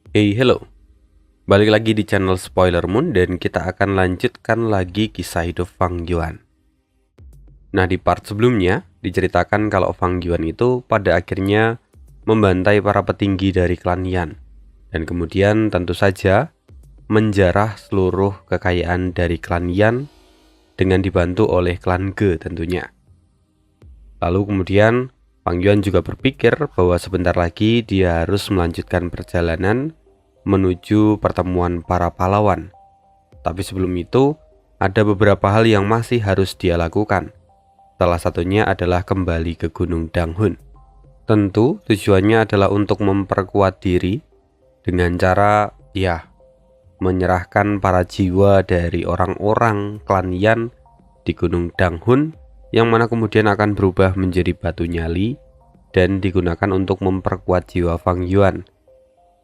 Hey, hello. Balik lagi di channel Spoiler Moon dan kita akan lanjutkan lagi kisah hidup Fang Yuan. Nah, di part sebelumnya diceritakan kalau Fang Yuan itu pada akhirnya membantai para petinggi dari klan Yan dan kemudian tentu saja menjarah seluruh kekayaan dari klan Yan dengan dibantu oleh klan Ge tentunya. Lalu kemudian Fang Yuan juga berpikir bahwa sebentar lagi dia harus melanjutkan perjalanan menuju pertemuan para pahlawan. Tapi sebelum itu, ada beberapa hal yang masih harus dia lakukan. Salah satunya adalah kembali ke Gunung Danghun. Tentu tujuannya adalah untuk memperkuat diri dengan cara menyerahkan para jiwa dari orang-orang klan Yan di Gunung Danghun yang mana kemudian akan berubah menjadi batu nyali dan digunakan untuk memperkuat jiwa Fang Yuan.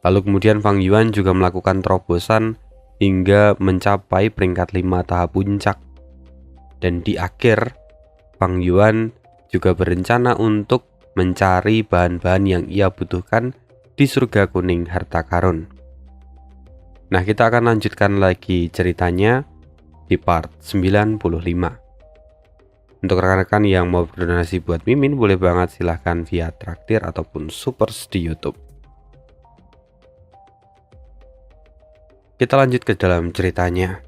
Lalu kemudian Fang Yuan juga melakukan terobosan hingga mencapai peringkat 5 tahap puncak. Dan di akhir, Fang Yuan juga berencana untuk mencari bahan-bahan yang ia butuhkan di surga kuning harta karun. Nah, kita akan lanjutkan lagi ceritanya di part 95. Untuk rekan-rekan yang mau berdonasi buat Mimin, boleh banget silahkan via traktir ataupun supers di YouTube. Kita lanjut ke dalam ceritanya.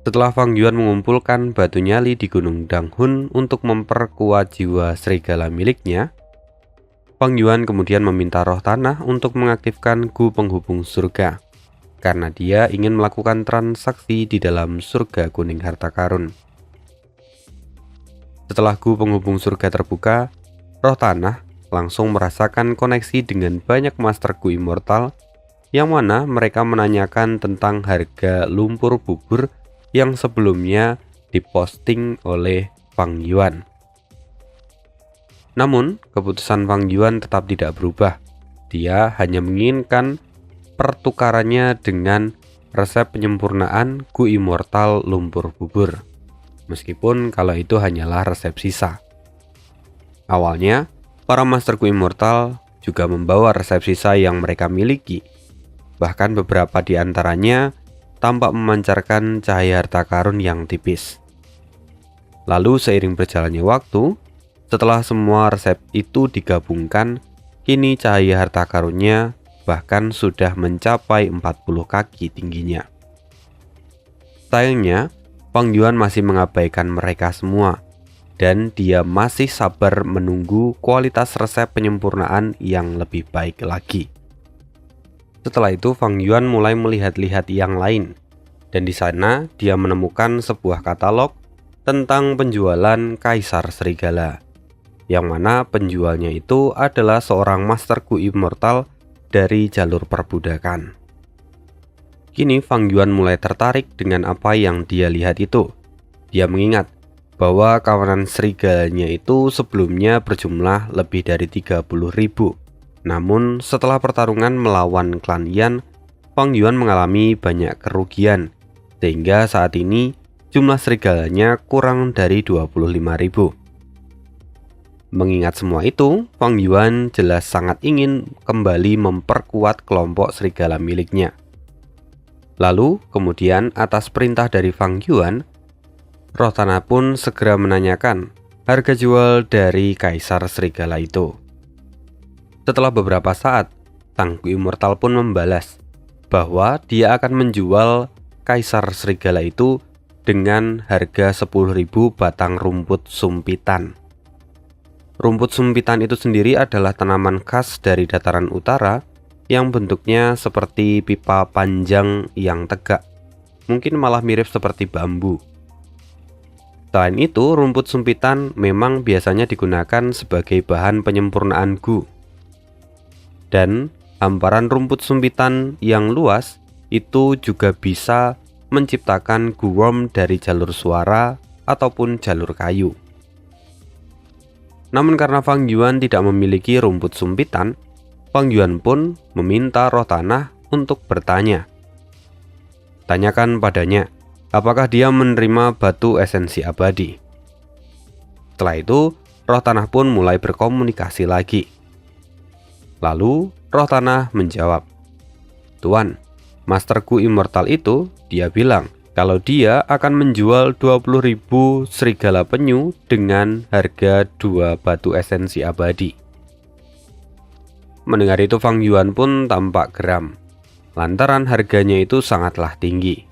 Setelah Fang Yuan mengumpulkan batu nyali di Gunung Danghun untuk memperkuat jiwa serigala miliknya, Fang Yuan kemudian meminta roh tanah untuk mengaktifkan Gu penghubung surga, karena dia ingin melakukan transaksi di dalam surga kuning harta karun. Setelah Gu penghubung surga terbuka, roh tanah langsung merasakan koneksi dengan banyak master Gu immortal, yang mana mereka menanyakan tentang harga lumpur bubur yang sebelumnya diposting oleh Fang Yuan. Namun, keputusan Fang Yuan tetap tidak berubah. Dia hanya menginginkan pertukarannya dengan resep penyempurnaan Gu immortal lumpur bubur, meskipun kalau itu hanyalah resep sisa. Awalnya, para master Gu immortal juga membawa resep sisa yang mereka miliki. Bahkan beberapa di antaranya tampak memancarkan cahaya harta karun yang tipis. Lalu seiring berjalannya waktu, setelah semua resep itu digabungkan, kini cahaya harta karunnya bahkan sudah mencapai 40 kaki tingginya. Sayangnya, Fang Yuan masih mengabaikan mereka semua, dan dia masih sabar menunggu kualitas resep penyempurnaan yang lebih baik lagi. Setelah itu Fang Yuan mulai melihat-lihat yang lain, dan di sana dia menemukan sebuah katalog tentang penjualan Kaisar Serigala, yang mana penjualnya itu adalah seorang master Gu immortal dari jalur perbudakan. Kini Fang Yuan mulai tertarik dengan apa yang dia lihat itu. Dia mengingat bahwa kawanan serigalanya itu sebelumnya berjumlah lebih dari 30.000. Namun setelah pertarungan melawan klan Yan, Fang Yuan mengalami banyak kerugian, sehingga saat ini jumlah serigalanya kurang dari 25.000. Mengingat semua itu, Fang Yuan jelas sangat ingin kembali memperkuat kelompok serigala miliknya. Lalu kemudian atas perintah dari Fang Yuan, roh tanah pun segera menanyakan harga jual dari Kaisar Serigala itu. Setelah beberapa saat, Sang Gu immortal pun membalas bahwa dia akan menjual Kaisar Serigala itu dengan harga 10.000 batang rumput sumpitan. Rumput sumpitan itu sendiri adalah tanaman khas dari dataran utara yang bentuknya seperti pipa panjang yang tegak, mungkin malah mirip seperti bambu. Selain itu, rumput sumpitan memang biasanya digunakan sebagai bahan penyempurnaan Gu. Dan hamparan rumput sumpitan yang luas itu juga bisa menciptakan Gu worm dari jalur suara ataupun jalur kayu. Namun karena Fang Yuan tidak memiliki rumput sumpitan, Fang Yuan pun meminta roh tanah untuk bertanya. Tanyakan padanya, apakah dia menerima batu esensi abadi. Setelah itu, roh tanah pun mulai berkomunikasi lagi. Lalu roh tanah menjawab, Tuan. Master Gu Immortal itu, dia bilang kalau dia akan menjual 20.000 serigala penyu dengan harga 2 batu esensi abadi. Mendengar itu Fang Yuan pun tampak geram, lantaran harganya itu sangatlah tinggi.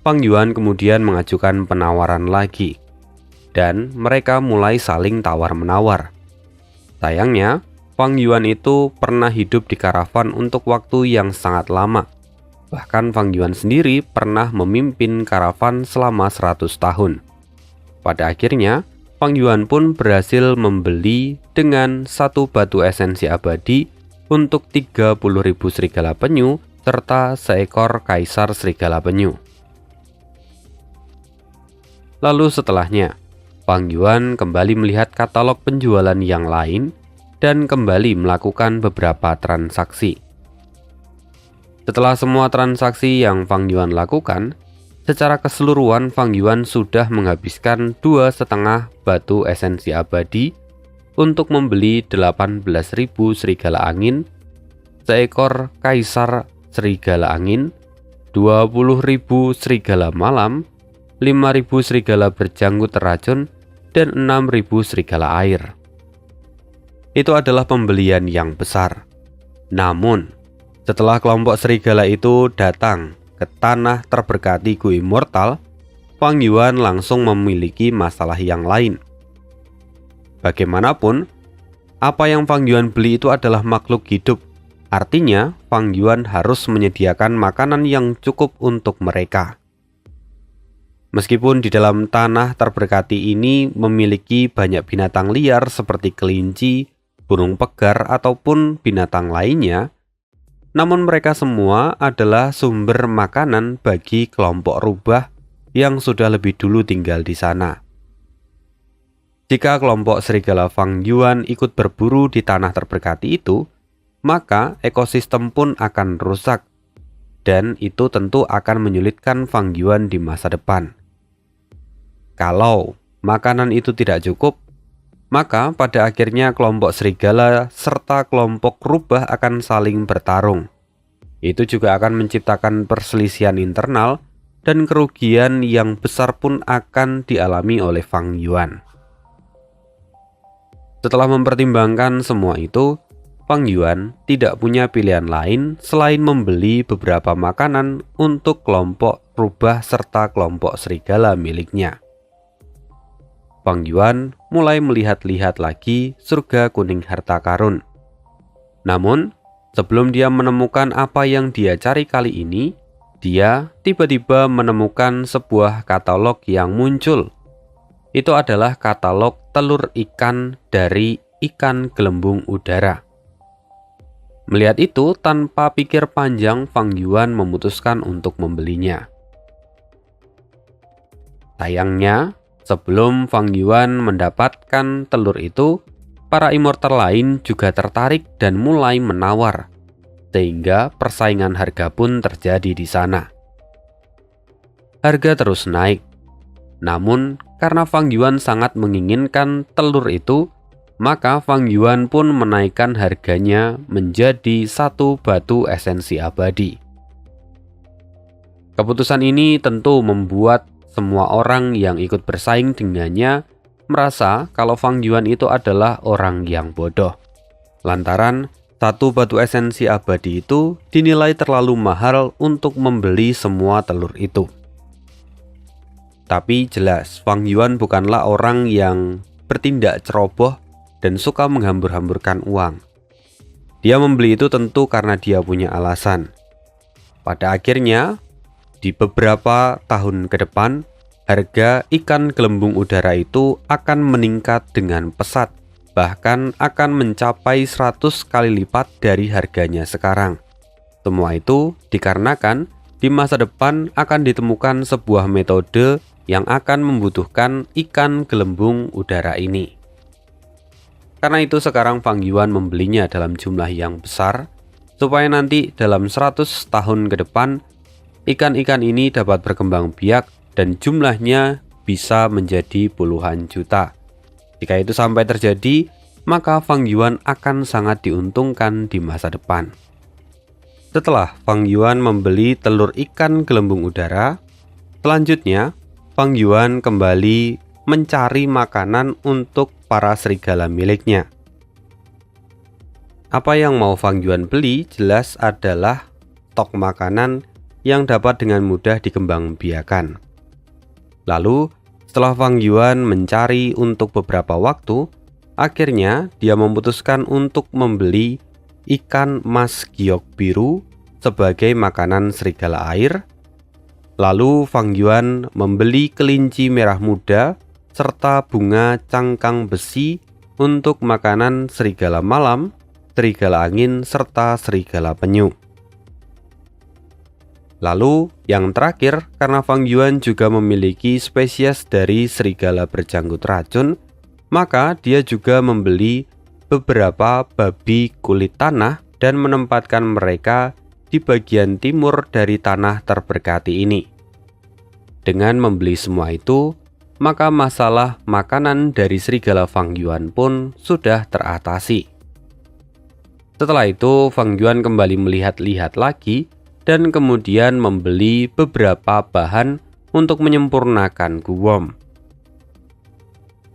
Fang Yuan kemudian mengajukan penawaran lagi, dan mereka mulai saling tawar-menawar. Sayangnya, Fang Yuan itu pernah hidup di karavan untuk waktu yang sangat lama. Bahkan Fang Yuan sendiri pernah memimpin karavan selama 100 tahun. Pada akhirnya, Fang Yuan pun berhasil membeli dengan 1 batu esensi abadi untuk 30.000 serigala penyu serta seekor kaisar serigala penyu. Lalu setelahnya, Fang Yuan kembali melihat katalog penjualan yang lain dan kembali melakukan beberapa transaksi. Setelah semua transaksi yang Fang Yuan lakukan, secara keseluruhan Fang Yuan sudah menghabiskan 2,5 batu esensi abadi untuk membeli 18.000 serigala angin, seekor kaisar serigala angin, 20.000 serigala malam, 5.000 serigala berjanggut racun, dan 6.000 serigala air. Itu adalah pembelian yang besar. Namun, setelah kelompok serigala itu datang ke tanah terberkati Gu Immortal, Fang Yuan langsung memiliki masalah yang lain. Bagaimanapun, apa yang Fang Yuan beli itu adalah makhluk hidup. Artinya, Fang Yuan harus menyediakan makanan yang cukup untuk mereka. Meskipun di dalam tanah terberkati ini memiliki banyak binatang liar seperti kelinci, burung pegar, ataupun binatang lainnya, namun mereka semua adalah sumber makanan bagi kelompok rubah yang sudah lebih dulu tinggal di sana. Jika kelompok serigala Fang Yuan ikut berburu di tanah terberkati itu, maka ekosistem pun akan rusak, dan itu tentu akan menyulitkan Fang Yuan di masa depan. Kalau makanan itu tidak cukup, maka pada akhirnya kelompok serigala serta kelompok rubah akan saling bertarung. Itu juga akan menciptakan perselisihan internal dan kerugian yang besar pun akan dialami oleh Fang Yuan. Setelah mempertimbangkan semua itu, Fang Yuan tidak punya pilihan lain selain membeli beberapa makanan untuk kelompok rubah serta kelompok serigala miliknya. Fang Yuan mulai melihat-lihat lagi surga kuning harta karun. Namun, sebelum dia menemukan apa yang dia cari kali ini, dia tiba-tiba menemukan sebuah katalog yang muncul. Itu adalah katalog telur ikan dari ikan gelembung udara. Melihat itu, tanpa pikir panjang, Fang Yuan memutuskan untuk membelinya. Sayangnya, sebelum Fang Yuan mendapatkan telur itu, para immortal lain juga tertarik dan mulai menawar, sehingga persaingan harga pun terjadi di sana. Harga terus naik, namun karena Fang Yuan sangat menginginkan telur itu, maka Fang Yuan pun menaikkan harganya menjadi 1 batu esensi abadi. Keputusan ini tentu membuat semua orang yang ikut bersaing dengannya merasa kalau Fang Yuan itu adalah orang yang bodoh. Lantaran 1 batu esensi abadi itu dinilai terlalu mahal untuk membeli semua telur itu. Tapi jelas Fang Yuan bukanlah orang yang bertindak ceroboh dan suka menghambur-hamburkan uang. Dia membeli itu tentu karena dia punya alasan. Pada akhirnya, di beberapa tahun ke depan, harga ikan gelembung udara itu akan meningkat dengan pesat, bahkan akan mencapai 100 kali lipat dari harganya sekarang. Semua itu dikarenakan di masa depan akan ditemukan sebuah metode yang akan membutuhkan ikan gelembung udara ini. Karena itu sekarang Fang Yuan membelinya dalam jumlah yang besar, supaya nanti dalam 100 tahun ke depan, ikan-ikan ini dapat berkembang biak dan jumlahnya bisa menjadi puluhan juta. Jika itu sampai terjadi, maka Fang Yuan akan sangat diuntungkan di masa depan. Setelah Fang Yuan membeli telur ikan gelembung udara, selanjutnya Fang Yuan kembali mencari makanan untuk para serigala miliknya. Apa yang mau Fang Yuan beli jelas adalah stok makanan yang dapat dengan mudah dikembangbiakan. Lalu, setelah Fang Yuan mencari untuk beberapa waktu, akhirnya dia memutuskan untuk membeli ikan mas giok biru sebagai makanan serigala air. Lalu Fang Yuan membeli kelinci merah muda serta bunga cangkang besi untuk makanan serigala malam, serigala angin, serta serigala penyu. Lalu yang terakhir, karena Fang Yuan juga memiliki spesies dari serigala berjanggut racun, maka dia juga membeli beberapa babi kulit tanah dan menempatkan mereka di bagian timur dari tanah terberkati ini. Dengan membeli semua itu, maka masalah makanan dari serigala Fang Yuan pun sudah teratasi. Setelah itu, Fang Yuan kembali melihat-lihat lagi dan kemudian membeli beberapa bahan untuk menyempurnakan guwom.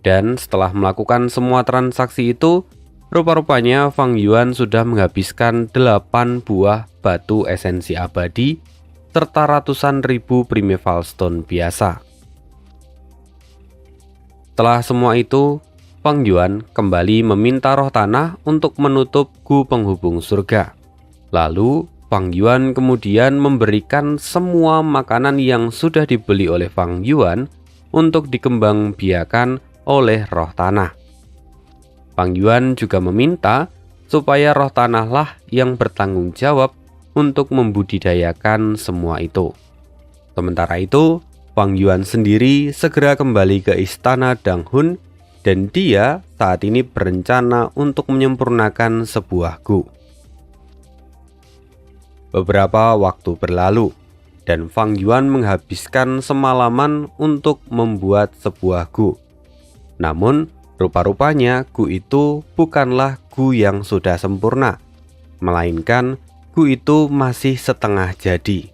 Dan setelah melakukan semua transaksi itu, rupa-rupanya Fang Yuan sudah menghabiskan 8 buah batu esensi abadi serta ratusan ribu primeval stone biasa. Setelah semua itu, Fang Yuan kembali meminta roh tanah untuk menutup gu penghubung surga. Lalu, Fang Yuan kemudian memberikan semua makanan yang sudah dibeli oleh Fang Yuan untuk dikembangbiakan oleh roh tanah. Fang Yuan juga meminta supaya roh tanahlah yang bertanggung jawab untuk membudidayakan semua itu. Sementara itu, Fang Yuan sendiri segera kembali ke istana Dang Hun dan dia saat ini berencana untuk menyempurnakan sebuah gu. Beberapa waktu berlalu dan Fang Yuan menghabiskan semalaman untuk membuat sebuah gu. Namun, rupa-rupanya gu itu bukanlah gu yang sudah sempurna, melainkan gu itu masih setengah jadi.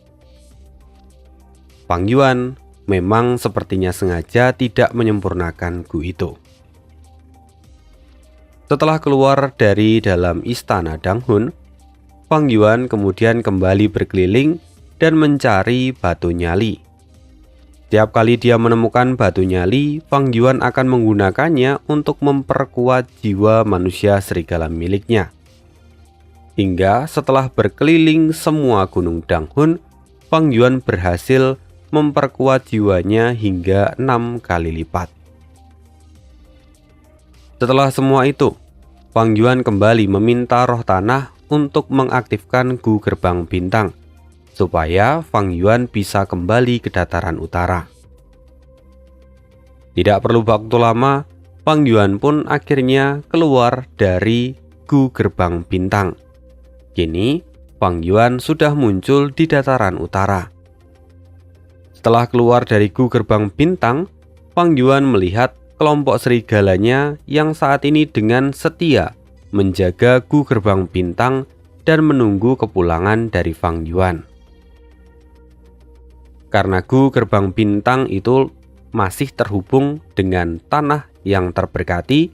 Fang Yuan memang sepertinya sengaja tidak menyempurnakan gu itu. Setelah keluar dari dalam istana Dang Hun, Fang Yuan kemudian kembali berkeliling dan mencari batu nyali. Setiap kali dia menemukan batu nyali, Fang Yuan akan menggunakannya untuk memperkuat jiwa manusia serigala miliknya. Hingga setelah berkeliling semua gunung Dang Hun, Fang Yuan berhasil memperkuat jiwanya hingga 6 kali lipat. Setelah semua itu, Fang Yuan kembali meminta roh tanah untuk mengaktifkan gu gerbang bintang, supaya Fang Yuan bisa kembali ke dataran utara. Tidak perlu waktu lama, Fang Yuan pun akhirnya keluar dari gu gerbang bintang. Kini, Fang Yuan sudah muncul di dataran utara. Setelah keluar dari gu gerbang bintang, Fang Yuan melihat kelompok serigalanya yang saat ini dengan setia menjaga gu gerbang bintang dan menunggu kepulangan dari Fang Yuan. Karena gu gerbang bintang itu masih terhubung dengan tanah yang terberkati,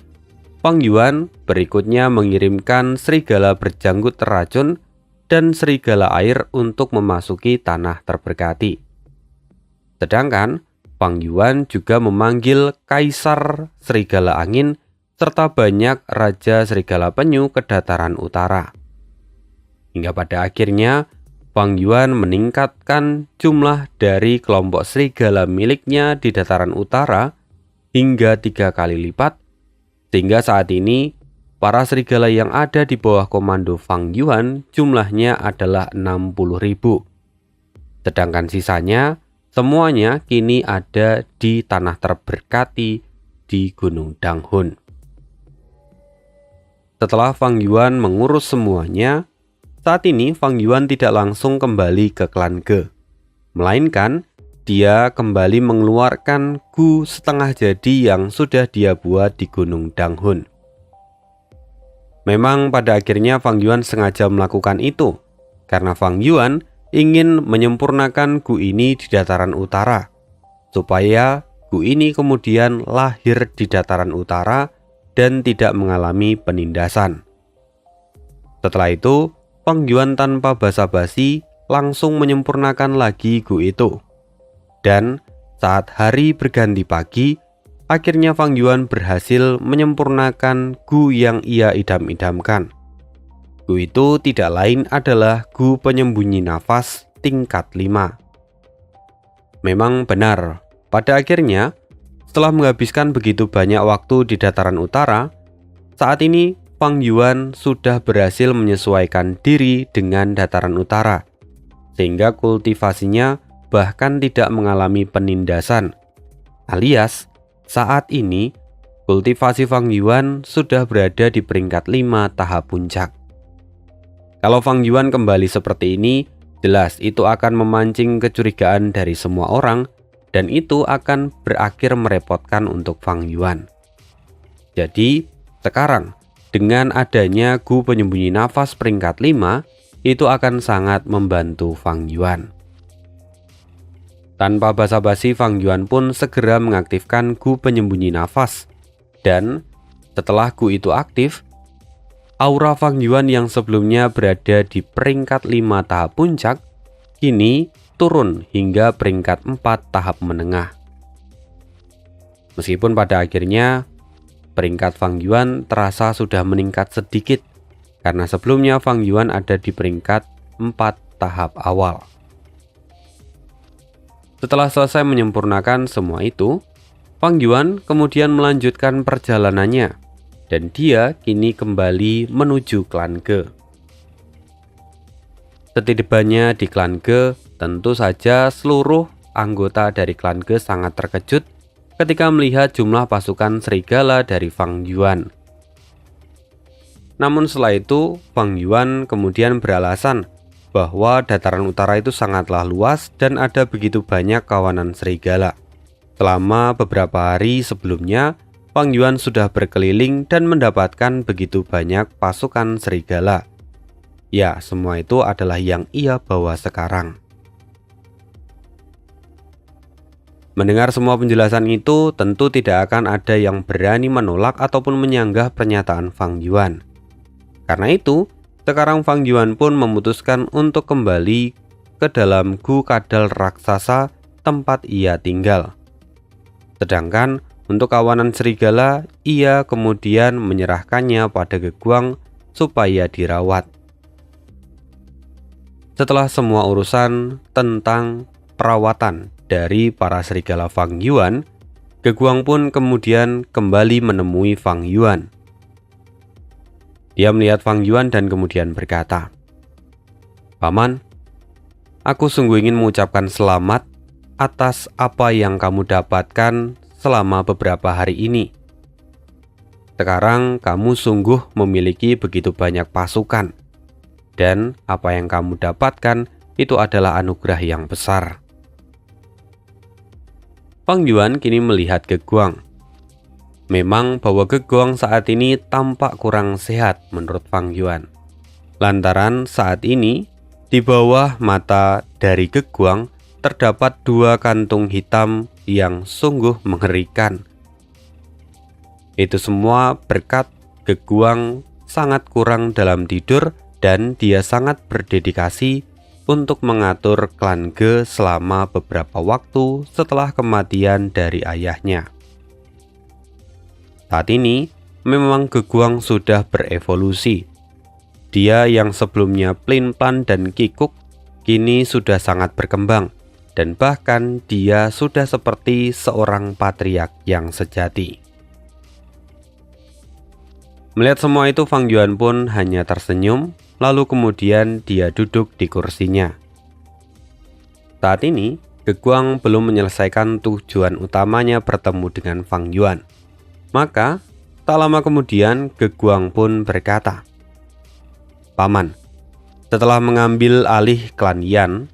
Fang Yuan berikutnya mengirimkan serigala berjanggut racun dan serigala air untuk memasuki tanah terberkati. Sedangkan Fang Yuan juga memanggil Kaisar Serigala Angin serta banyak Raja Serigala Penyu ke dataran utara. Hingga pada akhirnya, Fang Yuan meningkatkan jumlah dari kelompok serigala miliknya di dataran utara hingga 3 kali lipat, sehingga saat ini para serigala yang ada di bawah komando Fang Yuan jumlahnya adalah 60.000. Sedangkan sisanya semuanya kini ada di tanah terberkati di Gunung Dang Hun. Setelah Fang Yuan mengurus semuanya, saat ini Fang Yuan tidak langsung kembali ke klan Ge, melainkan dia kembali mengeluarkan gu setengah jadi yang sudah dia buat di Gunung Dang Hun. Memang pada akhirnya Fang Yuan sengaja melakukan itu, karena Fang Yuan ingin menyempurnakan gu ini di dataran utara, supaya gu ini kemudian lahir di dataran utara dan tidak mengalami penindasan. Setelah itu, Fang Yuan tanpa basa-basi langsung menyempurnakan lagi gu itu. Dan saat hari berganti pagi, akhirnya Fang Yuan berhasil menyempurnakan gu yang ia idam-idamkan. Gu itu tidak lain adalah gu penyembunyi nafas tingkat 5. Memang benar, pada akhirnya setelah menghabiskan begitu banyak waktu di dataran utara, saat ini Fang Yuan sudah berhasil menyesuaikan diri dengan dataran utara, sehingga kultivasinya bahkan tidak mengalami penindasan. Alias, saat ini kultivasi Fang Yuan sudah berada di peringkat 5 tahap puncak. Kalau Fang Yuan kembali seperti ini, jelas itu akan memancing kecurigaan dari semua orang dan itu akan berakhir merepotkan untuk Fang Yuan. Jadi, sekarang dengan adanya gu penyembunyi nafas peringkat 5, itu akan sangat membantu Fang Yuan. Tanpa basa-basi, Fang Yuan pun segera mengaktifkan gu penyembunyi nafas. Dan setelah gu itu aktif, aura Fang Yuan yang sebelumnya berada di peringkat 5 tahap puncak, kini turun hingga peringkat 4 tahap menengah. Meskipun pada akhirnya, peringkat Fang Yuan terasa sudah meningkat sedikit, karena sebelumnya Fang Yuan ada di peringkat 4 tahap awal. Setelah selesai menyempurnakan semua itu, Fang Yuan kemudian melanjutkan perjalanannya, dan dia kini kembali menuju klan Ge. Setibanya di klan Ge, tentu saja seluruh anggota dari klan Ge sangat terkejut ketika melihat jumlah pasukan serigala dari Fang Yuan. Namun setelah itu, Fang Yuan kemudian beralasan bahwa dataran utara itu sangatlah luas dan ada begitu banyak kawanan serigala. Selama beberapa hari sebelumnya, Fang Yuan sudah berkeliling dan mendapatkan begitu banyak pasukan serigala. Ya, semua itu adalah yang ia bawa sekarang. Mendengar semua penjelasan itu, tentu tidak akan ada yang berani menolak ataupun menyanggah pernyataan Fang Yuan. Karena itu, sekarang Fang Yuan pun memutuskan untuk kembali ke dalam gu kadal raksasa tempat ia tinggal. Sedangkan untuk kawanan serigala, ia kemudian menyerahkannya pada Ge Guang supaya dirawat. Setelah semua urusan tentang perawatan dari para serigala Fang Yuan, Ge Guang pun kemudian kembali menemui Fang Yuan. Dia melihat Fang Yuan dan kemudian berkata, "Paman, aku sungguh ingin mengucapkan selamat atas apa yang kamu dapatkan selama beberapa hari ini. Sekarang kamu sungguh memiliki begitu banyak pasukan, dan apa yang kamu dapatkan itu adalah anugerah yang besar." Fang Yuan kini melihat Ge Guang. Memang bahwa Ge Guang saat ini tampak kurang sehat menurut Fang Yuan. Lantaran saat ini di bawah mata dari Ge Guang terdapat 2 kantung hitam yang sungguh mengerikan. Itu semua berkat Ge Guang sangat kurang dalam tidur dan dia sangat berdedikasi untuk mengatur klan Ge selama beberapa waktu setelah kematian dari ayahnya. Saat ini memang Ge Guang sudah berevolusi. Dia yang sebelumnya plin-plan dan kikuk kini sudah sangat berkembang. Dan bahkan dia sudah seperti seorang patriark yang sejati. Melihat semua itu, Fang Yuan pun hanya tersenyum, lalu kemudian dia duduk di kursinya. Saat ini, Ge Guang belum menyelesaikan tujuan utamanya bertemu dengan Fang Yuan. Maka, tak lama kemudian Ge Guang pun berkata, "Paman, setelah mengambil alih klan Yan,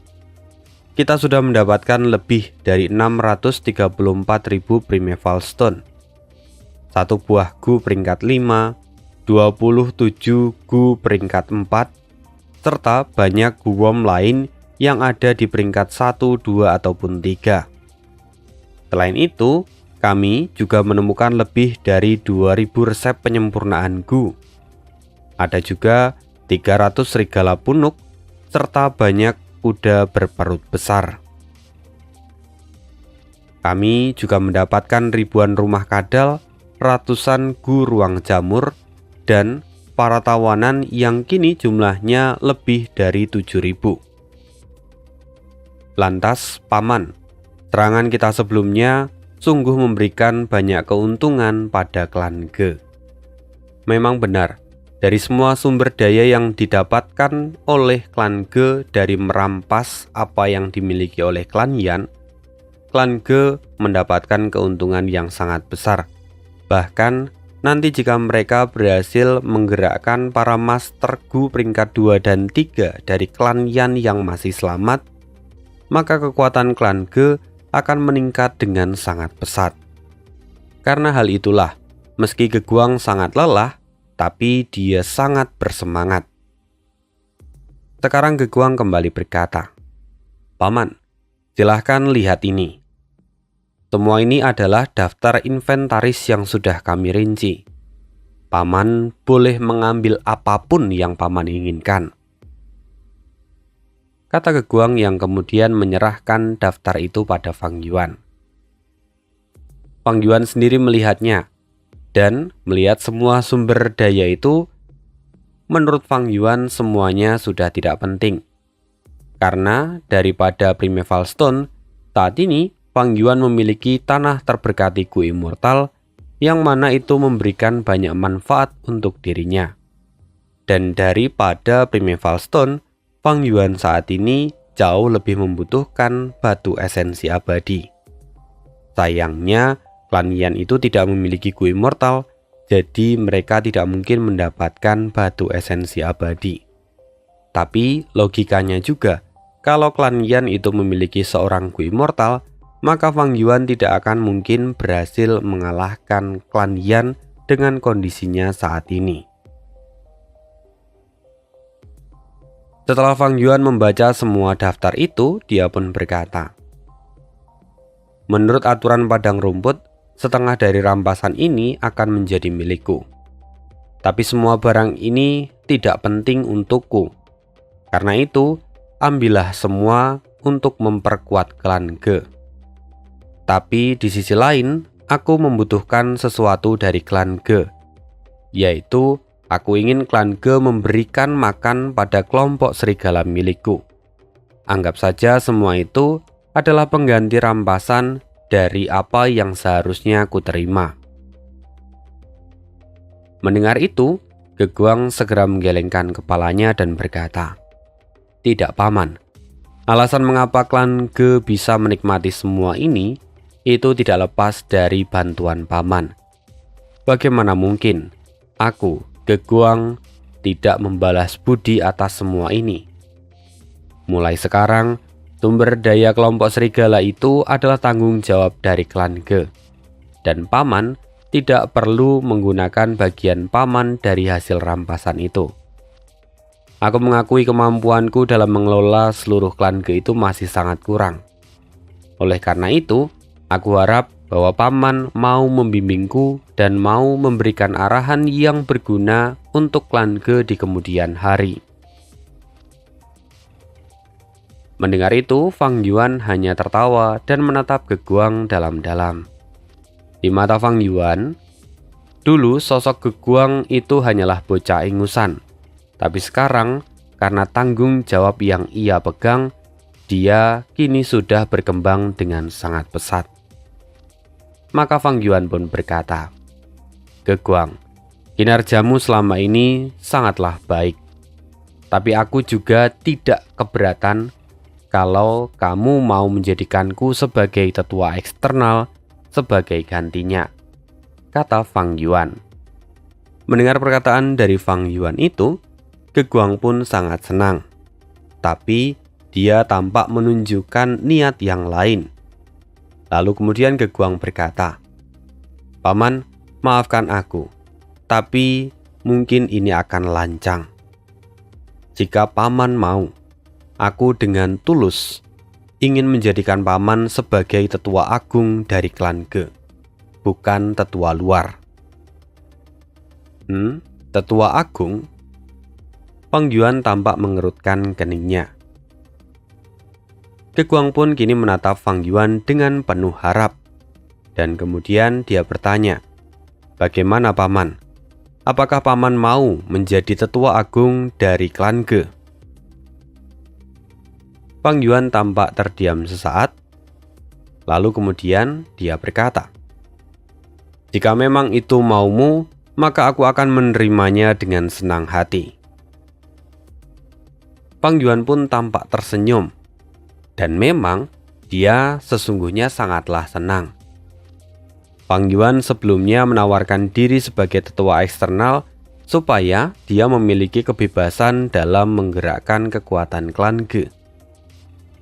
kita sudah mendapatkan lebih dari 634.000 Primeval Stone, 1 buah gu peringkat 5, 27 gu peringkat 4, serta banyak guom lain yang ada di peringkat 1, 2, ataupun 3. Selain itu, kami juga menemukan lebih dari 2000 resep penyempurnaan gu. Ada juga 300 serigala punuk, serta banyak kuda berperut besar. Kami juga mendapatkan ribuan rumah kadal, ratusan gu ruang jamur, dan para tawanan yang kini jumlahnya lebih dari 7.000. Lantas, Paman, serangan kita sebelumnya sungguh memberikan banyak keuntungan pada klan Ge. Memang benar, dari semua sumber daya yang didapatkan oleh klan Ge dari merampas apa yang dimiliki oleh klan Yan, klan Ge mendapatkan keuntungan yang sangat besar. Bahkan, nanti jika mereka berhasil menggerakkan para master gu peringkat 2 dan 3 dari klan Yan yang masih selamat, maka kekuatan klan Ge akan meningkat dengan sangat pesat. Karena hal itulah, meski Geguang sangat lelah, tapi dia sangat bersemangat. Sekarang Geguang kembali berkata, "Paman, silahkan lihat ini. Semua ini adalah daftar inventaris yang sudah kami rinci. Paman boleh mengambil apapun yang Paman inginkan." Kata Geguang yang kemudian menyerahkan daftar itu pada Fang Yuan. Fang Yuan sendiri melihatnya, dan melihat semua sumber daya itu, menurut Fang Yuan semuanya sudah tidak penting. Karena daripada Primeval Stone, saat ini Fang Yuan memiliki tanah terberkati Gu Immortal, yang mana itu memberikan banyak manfaat untuk dirinya. Dan daripada Primeval Stone, Fang Yuan saat ini jauh lebih membutuhkan batu esensi abadi. Sayangnya, klan Yan itu tidak memiliki Gu Immortal, jadi mereka tidak mungkin mendapatkan batu esensi abadi. Tapi logikanya juga, kalau klan Yan itu memiliki seorang Gu Immortal, maka Fang Yuan tidak akan mungkin berhasil mengalahkan klan Yan dengan kondisinya saat ini. Setelah Fang Yuan membaca semua daftar itu, dia pun berkata, "Menurut aturan padang rumput, setengah dari rampasan ini akan menjadi milikku. Tapi semua barang ini tidak penting untukku. Karena itu, ambillah semua untuk memperkuat klan Ge. Tapi di sisi lain, aku membutuhkan sesuatu dari klan Ge, yaitu aku ingin klan Ge memberikan makan pada kelompok serigala milikku. Anggap saja semua itu adalah pengganti rampasan dari apa yang seharusnya aku terima." Mendengar itu, Geguang segera menggelengkan kepalanya dan berkata, "Tidak, Paman. Alasan mengapa klan Ge bisa menikmati semua ini, itu tidak lepas dari bantuan Paman. Bagaimana mungkin aku, Geguang, tidak membalas budi atas semua ini? Mulai sekarang, sumber daya kelompok serigala itu adalah tanggung jawab dari klan Ge. Dan Paman tidak perlu menggunakan bagian Paman dari hasil rampasan itu. Aku mengakui kemampuanku dalam mengelola seluruh klan Ge itu masih sangat kurang. Oleh karena itu, aku harap bahwa Paman mau membimbingku dan mau memberikan arahan yang berguna untuk klan Ge di kemudian hari." Mendengar itu, Fang Yuan hanya tertawa dan menatap Geguang dalam-dalam. Di mata Fang Yuan, dulu sosok Geguang itu hanyalah bocah ingusan. Tapi sekarang, karena tanggung jawab yang ia pegang, dia kini sudah berkembang dengan sangat pesat. Maka Fang Yuan pun berkata, "Geguang, kinerjamu selama ini sangatlah baik. Tapi aku juga tidak keberatan kalau kamu mau menjadikanku sebagai tetua eksternal sebagai gantinya," kata Fang Yuan. Mendengar perkataan dari Fang Yuan itu, Geguang pun sangat senang. Tapi dia tampak menunjukkan niat yang lain. Lalu kemudian Geguang berkata, "Paman, maafkan aku, tapi mungkin ini akan lancang." Jika paman mau, aku dengan tulus ingin menjadikan paman sebagai tetua agung dari klan Ge, bukan tetua luar. Tetua agung? Fang Yuan tampak mengerutkan keningnya. Ge Guang pun kini menatap Fang Yuan dengan penuh harap. Dan kemudian dia bertanya, "Bagaimana paman? Apakah paman mau menjadi tetua agung dari klan Ge?" Fang Yuan tampak terdiam sesaat. Lalu kemudian dia berkata, "Jika memang itu maumu, maka aku akan menerimanya dengan senang hati." Fang Yuan pun tampak tersenyum. Dan memang dia sesungguhnya sangatlah senang. Fang Yuan sebelumnya menawarkan diri sebagai tetua eksternal supaya dia memiliki kebebasan dalam menggerakkan kekuatan klan Ge.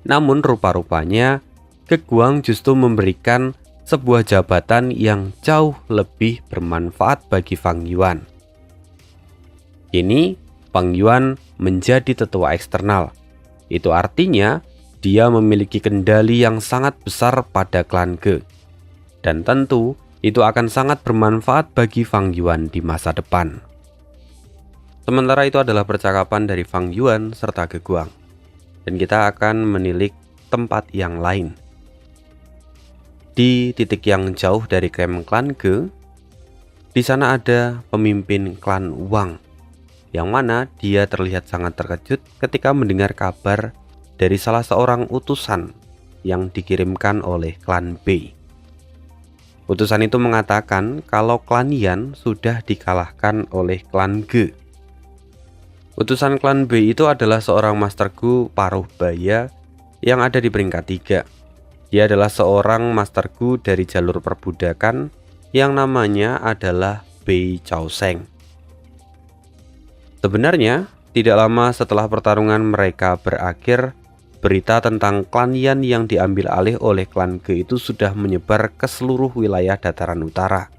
Namun rupa-rupanya Ge Guang justru memberikan sebuah jabatan yang jauh lebih bermanfaat bagi Fang Yuan. Kini Fang Yuan menjadi tetua eksternal. Itu artinya dia memiliki kendali yang sangat besar pada klan Ge. Dan tentu itu akan sangat bermanfaat bagi Fang Yuan di masa depan. Sementara itu adalah percakapan dari Fang Yuan serta Ge Guang. Dan kita akan menilik tempat yang lain. Di titik yang jauh dari camp klan Ge, di sana ada pemimpin klan Wang, yang mana dia terlihat sangat terkejut ketika mendengar kabar dari salah seorang utusan yang dikirimkan oleh klan Bei. Utusan itu mengatakan kalau klan Yan sudah dikalahkan oleh klan Ge. Utusan klan Bei itu adalah seorang Master Gu paruh baya yang ada di peringkat 3. Dia adalah seorang Master Gu dari jalur perbudakan yang namanya adalah Bei Chao Sheng. Sebenarnya, tidak lama setelah pertarungan mereka berakhir, berita tentang klan Yan yang diambil alih oleh klan Ge itu sudah menyebar ke seluruh wilayah dataran utara.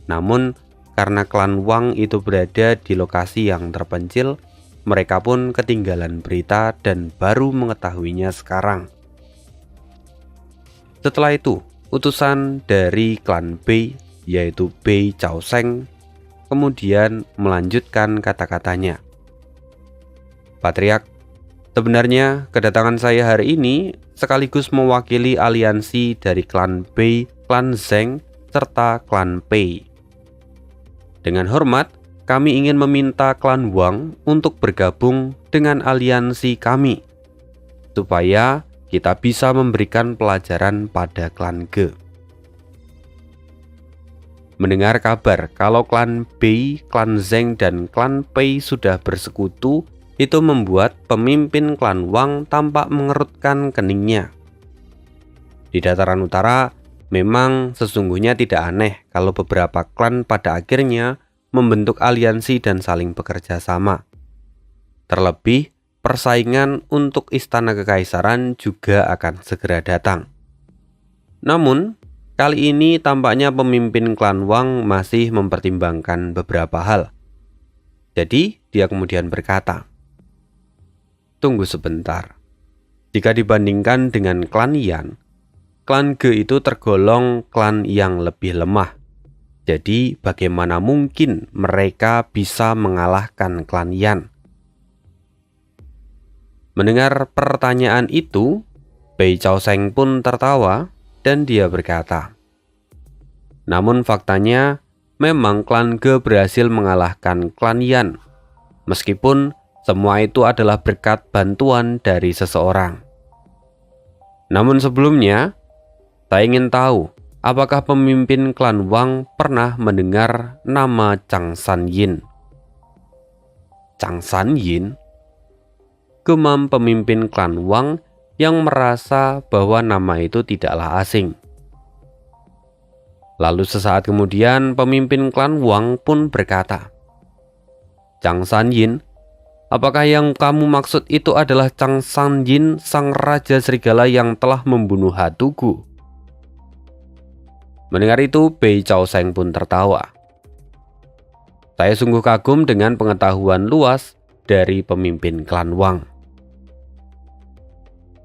Namun, karena klan Wang itu berada di lokasi yang terpencil, mereka pun ketinggalan berita dan baru mengetahuinya sekarang. Setelah itu, utusan dari klan Bei, yaitu Bei Chao Sheng, kemudian melanjutkan kata-katanya. "Patriark, sebenarnya kedatangan saya hari ini sekaligus mewakili aliansi dari klan Bei, klan Zheng, serta klan Pei. Dengan hormat, kami ingin meminta klan Wang untuk bergabung dengan aliansi kami, supaya kita bisa memberikan pelajaran pada klan Ge." Mendengar kabar kalau klan Bei, klan Zheng, dan klan Pei sudah bersekutu, itu membuat pemimpin klan Wang tampak mengerutkan keningnya. Di dataran utara, memang sesungguhnya tidak aneh kalau beberapa klan pada akhirnya membentuk aliansi dan saling bekerja sama. Terlebih, persaingan untuk istana kekaisaran juga akan segera datang. Namun, kali ini tampaknya pemimpin klan Wang masih mempertimbangkan beberapa hal. Jadi, dia kemudian berkata, "Tunggu sebentar. Jika dibandingkan dengan klan Yan, klan Ge itu tergolong klan yang lebih lemah. Jadi, bagaimana mungkin mereka bisa mengalahkan klan Yan?" Mendengar pertanyaan itu, Bei Chao Sheng pun tertawa dan dia berkata, "Namun faktanya, memang klan Ge berhasil mengalahkan klan Yan, meskipun semua itu adalah berkat bantuan dari seseorang. Namun sebelumnya, saya ingin tahu, apakah pemimpin klan Wang pernah mendengar nama Chang San Yin?" "Chang San Yin?" gemam pemimpin klan Wang yang merasa bahwa nama itu tidaklah asing. Lalu sesaat kemudian pemimpin klan Wang pun berkata, "Chang San Yin, apakah yang kamu maksud itu adalah Chang San Yin, sang raja serigala yang telah membunuh Hatugu?" Mendengar itu, Bei Chao Sheng pun tertawa. "Saya sungguh kagum dengan pengetahuan luas dari pemimpin klan Wang.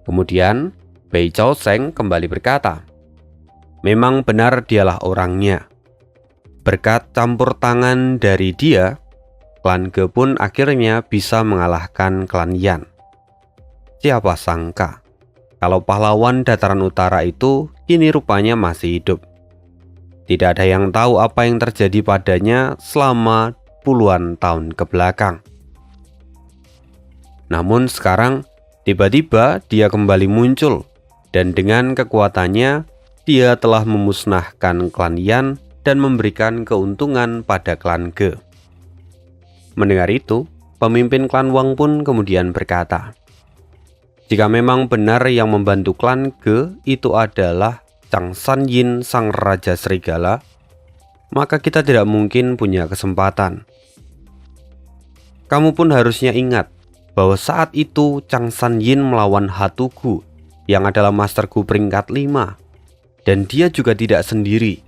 Kemudian, Bei Chao Sheng kembali berkata, memang benar dialah orangnya. Berkat campur tangan dari dia, klan Ge pun akhirnya bisa mengalahkan klan Yan. Siapa sangka, kalau pahlawan dataran utara itu kini rupanya masih hidup. Tidak ada yang tahu apa yang terjadi padanya selama puluhan tahun ke belakang. Namun sekarang, tiba-tiba dia kembali muncul, dan dengan kekuatannya, dia telah memusnahkan klan Yan dan memberikan keuntungan pada klan Ge. Mendengar itu, pemimpin klan Wang pun kemudian berkata, jika memang benar yang membantu klan Ge itu adalah Chang San Yin sang Raja Serigala, maka kita tidak mungkin punya kesempatan. Kamu pun harusnya ingat bahwa saat itu Chang San Yin melawan Hatugu yang adalah Master Gu peringkat 5, dan dia juga tidak sendiri.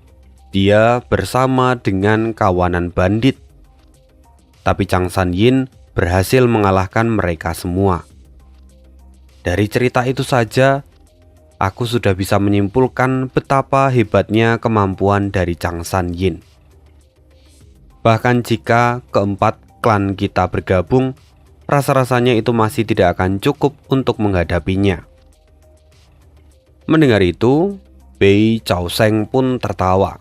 Dia bersama dengan kawanan bandit. Tapi Chang San Yin berhasil mengalahkan mereka semua. Dari cerita itu saja, aku sudah bisa menyimpulkan betapa hebatnya kemampuan dari Chang San Yin. Bahkan jika keempat klan kita bergabung, rasa-rasanya itu masih tidak akan cukup untuk menghadapinya. Mendengar itu, Bei Chao Sheng pun tertawa.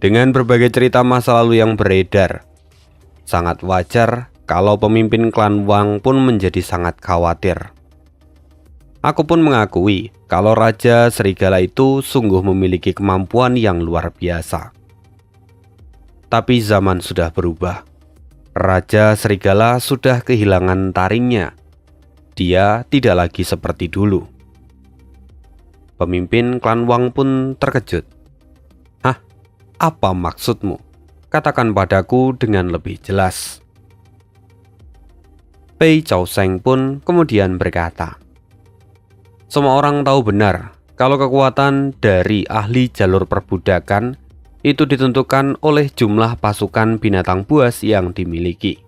Dengan berbagai cerita masa lalu yang beredar, sangat wajar kalau pemimpin klan Wang pun menjadi sangat khawatir. Aku pun mengakui kalau Raja Serigala itu sungguh memiliki kemampuan yang luar biasa. Tapi zaman sudah berubah. Raja Serigala sudah kehilangan taringnya. Dia tidak lagi seperti dulu. Pemimpin klan Wang pun terkejut. Hah? Apa maksudmu? Katakan padaku dengan lebih jelas. Bei Chao Sheng pun kemudian berkata, semua orang tahu benar kalau kekuatan dari ahli jalur perbudakan itu ditentukan oleh jumlah pasukan binatang buas yang dimiliki.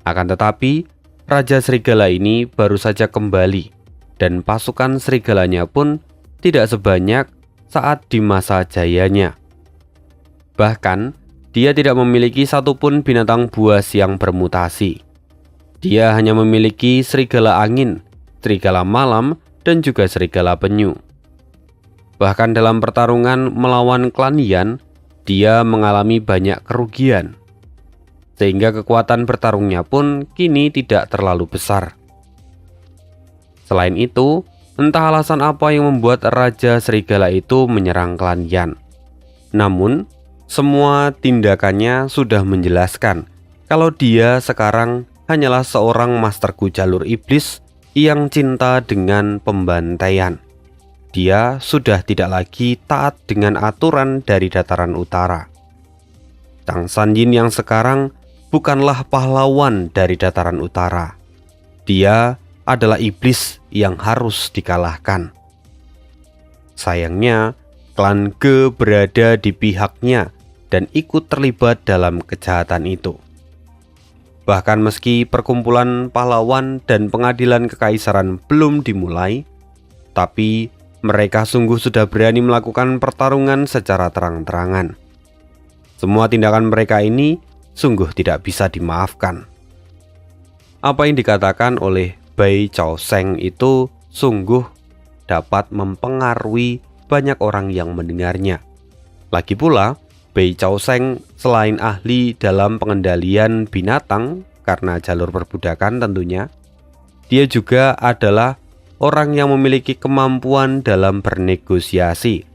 Akan tetapi, Raja Serigala ini baru saja kembali, dan pasukan serigalanya pun tidak sebanyak saat di masa jayanya. Bahkan, dia tidak memiliki satupun binatang buas yang bermutasi. Dia hanya memiliki serigala angin, serigala malam, dan juga serigala penyu. Bahkan dalam pertarungan melawan klan Yan, dia mengalami banyak kerugian. Sehingga kekuatan bertarungnya pun kini tidak terlalu besar. Selain itu, entah alasan apa yang membuat Raja Serigala itu menyerang klan Yan. Namun, semua tindakannya sudah menjelaskan kalau dia sekarang hanyalah seorang Master Gu jalur iblis yang cinta dengan pembantaian. Dia sudah tidak lagi taat dengan aturan dari dataran utara. Chang San Yin yang sekarang bukanlah pahlawan dari dataran utara. Dia adalah iblis yang harus dikalahkan. Sayangnya, klan Ge berada di pihaknya dan ikut terlibat dalam kejahatan itu. Bahkan meski perkumpulan pahlawan dan pengadilan kekaisaran belum dimulai, tapi mereka sungguh sudah berani melakukan pertarungan secara terang-terangan. Semua tindakan mereka ini sungguh tidak bisa dimaafkan. Apa yang dikatakan oleh Bei Chao Sheng itu sungguh dapat mempengaruhi banyak orang yang mendengarnya. Lagi pula, Bei Chao Sheng selain ahli dalam pengendalian binatang karena jalur perbudakan tentunya, dia juga adalah orang yang memiliki kemampuan dalam bernegosiasi.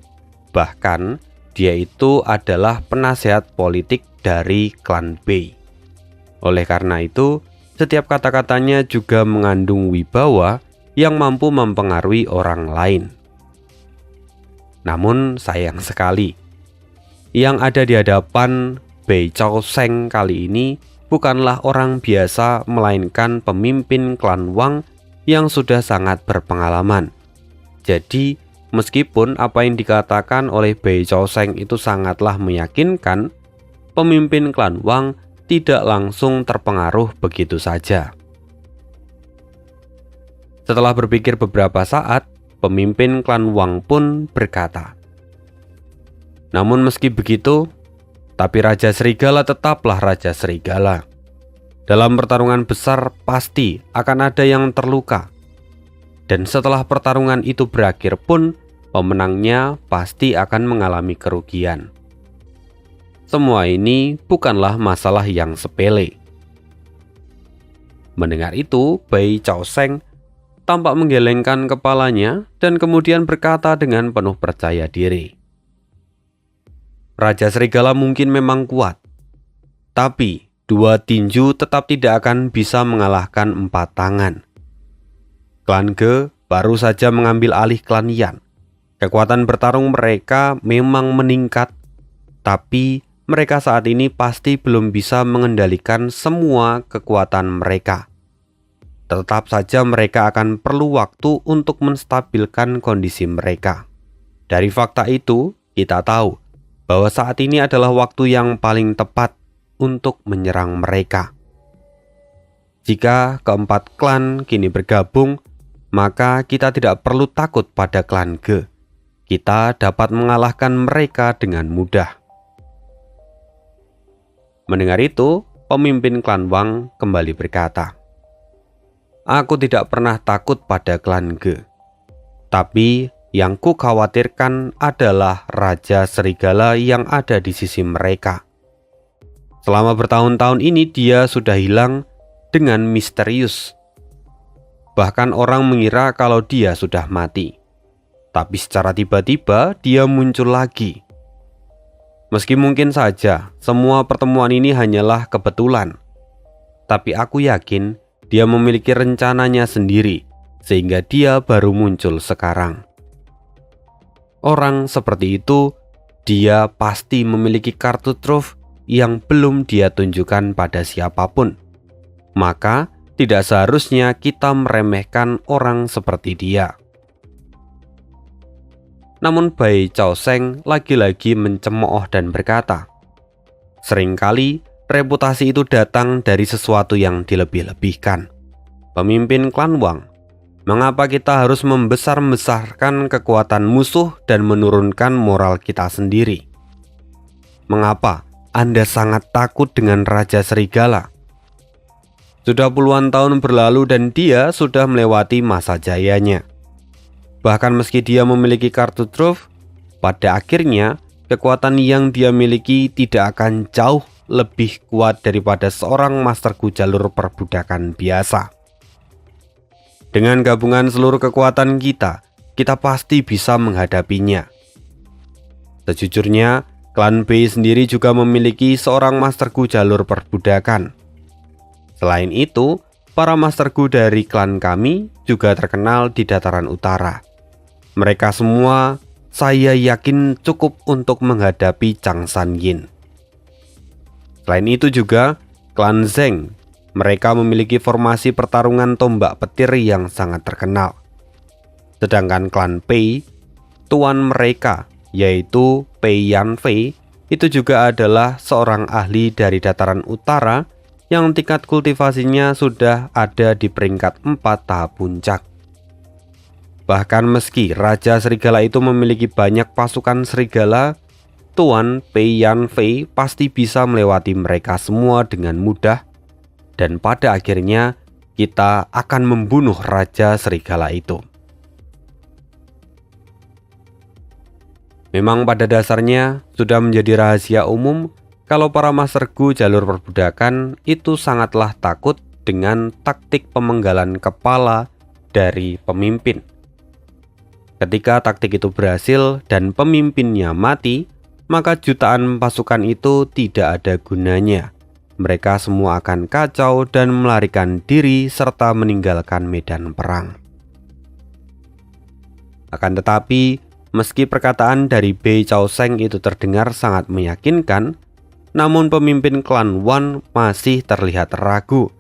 Bahkan, dia itu adalah penasehat politik dari klan Bei. Oleh karena itu, setiap kata-katanya juga mengandung wibawa yang mampu mempengaruhi orang lain. Namun sayang sekali, yang ada di hadapan Bei Chao Sheng kali ini bukanlah orang biasa, melainkan pemimpin klan Wang yang sudah sangat berpengalaman. Jadi, meskipun apa yang dikatakan oleh Bei Chao Sheng itu sangatlah meyakinkan, pemimpin klan Wang tidak langsung terpengaruh begitu saja. Setelah berpikir beberapa saat, pemimpin klan Wang pun berkata, "Namun meski begitu, tapi Raja Serigala tetaplah Raja Serigala. Dalam pertarungan besar pasti akan ada yang terluka. Dan setelah pertarungan itu berakhir pun, pemenangnya pasti akan mengalami kerugian. Semua ini bukanlah masalah yang sepele." Mendengar itu, Bai Chao Sheng tampak menggelengkan kepalanya dan kemudian berkata dengan penuh percaya diri, "Raja Serigala mungkin memang kuat, tapi 2 tinju tetap tidak akan bisa mengalahkan 4 tangan. Klan Ge baru saja mengambil alih klan Yan. Kekuatan bertarung mereka memang meningkat, tapi mereka saat ini pasti belum bisa mengendalikan semua kekuatan mereka. Tetap saja mereka akan perlu waktu untuk menstabilkan kondisi mereka. Dari fakta itu, kita tahu bahwa saat ini adalah waktu yang paling tepat untuk menyerang mereka. Jika keempat klan kini bergabung, maka kita tidak perlu takut pada klan Ge. Kita dapat mengalahkan mereka dengan mudah." Mendengar itu, pemimpin klan Wang kembali berkata, "Aku tidak pernah takut pada klan Ge. Tapi yang ku khawatirkan adalah Raja Serigala yang ada di sisi mereka. Selama bertahun-tahun ini dia sudah hilang dengan misterius. Bahkan orang mengira kalau dia sudah mati. Tapi secara tiba-tiba dia muncul lagi. Meski mungkin saja semua pertemuan ini hanyalah kebetulan, tapi aku yakin dia memiliki rencananya sendiri, sehingga dia baru muncul sekarang. Orang seperti itu, dia pasti memiliki kartu truf yang belum dia tunjukkan pada siapapun. Maka, tidak seharusnya kita meremehkan orang seperti dia." Namun Bai Chao Sheng lagi-lagi mencemooh dan berkata, "Seringkali reputasi itu datang dari sesuatu yang dilebih-lebihkan. Pemimpin klan Wang, mengapa kita harus membesar-besarkan kekuatan musuh dan menurunkan moral kita sendiri? Mengapa Anda sangat takut dengan Raja Serigala? Sudah puluhan tahun berlalu dan dia sudah melewati masa jayanya. Bahkan meski dia memiliki kartu truf, pada akhirnya kekuatan yang dia miliki tidak akan jauh lebih kuat daripada seorang masterku jalur perbudakan biasa. Dengan gabungan seluruh kekuatan kita pasti bisa menghadapinya. Sejujurnya, klan Bei sendiri juga memiliki seorang masterku jalur perbudakan. Selain itu, para masterku dari klan kami juga terkenal di dataran utara. Mereka semua saya yakin cukup untuk menghadapi Chang San Yin. Selain itu juga, klan Zheng, mereka memiliki formasi pertarungan tombak petir yang sangat terkenal. Sedangkan klan Pei, tuan mereka, yaitu Pei Yanfei, itu juga adalah seorang ahli dari dataran utara yang tingkat kultivasinya sudah ada di peringkat 4 tahap puncak. Bahkan meski Raja Serigala itu memiliki banyak pasukan serigala, Tuan Pei Yanfei pasti bisa melewati mereka semua dengan mudah, dan pada akhirnya kita akan membunuh Raja Serigala itu." Memang pada dasarnya sudah menjadi rahasia umum kalau para masterku jalur perbudakan itu sangatlah takut dengan taktik pemenggalan kepala dari pemimpin. Ketika taktik itu berhasil dan pemimpinnya mati, maka jutaan pasukan itu tidak ada gunanya. Mereka semua akan kacau dan melarikan diri serta meninggalkan medan perang. Akan tetapi, meski perkataan dari Bai Chao Sheng itu terdengar sangat meyakinkan, namun pemimpin klan Wan masih terlihat ragu.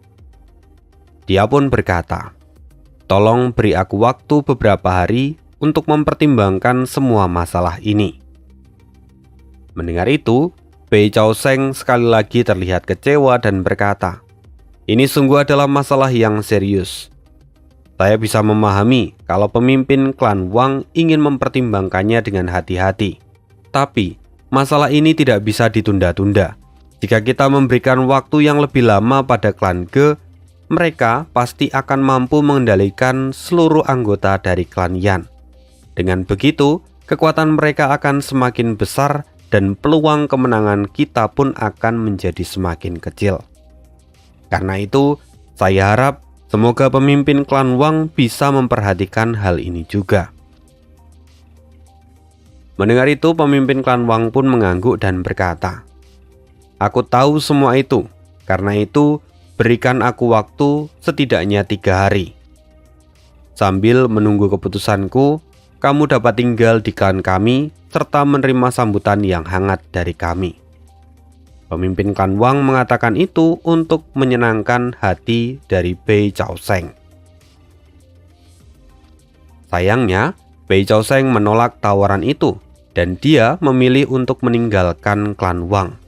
Dia pun berkata, "Tolong beri aku waktu beberapa hari untuk mempertimbangkan semua masalah ini." Mendengar itu, Bei Chaoseng sekali lagi terlihat kecewa dan berkata, "Ini sungguh adalah masalah yang serius. Saya bisa memahami kalau pemimpin klan Wang ingin mempertimbangkannya dengan hati-hati. Tapi, masalah ini tidak bisa ditunda-tunda. Jika kita memberikan waktu yang lebih lama pada klan Ge, mereka pasti akan mampu mengendalikan seluruh anggota dari klan Yan. Dengan begitu, kekuatan mereka akan semakin besar dan peluang kemenangan kita pun akan menjadi semakin kecil. Karena itu, saya harap semoga pemimpin klan Wang bisa memperhatikan hal ini juga." Mendengar itu, pemimpin klan Wang pun mengangguk dan berkata, "Aku tahu semua itu, karena itu berikan aku waktu setidaknya 3 hari. Sambil menunggu keputusanku, kamu dapat tinggal di klan kami serta menerima sambutan yang hangat dari kami." Pemimpin klan Wang mengatakan itu untuk menyenangkan hati dari Bei Chaoseng. Sayangnya, Bei Chaoseng menolak tawaran itu dan dia memilih untuk meninggalkan klan Wang.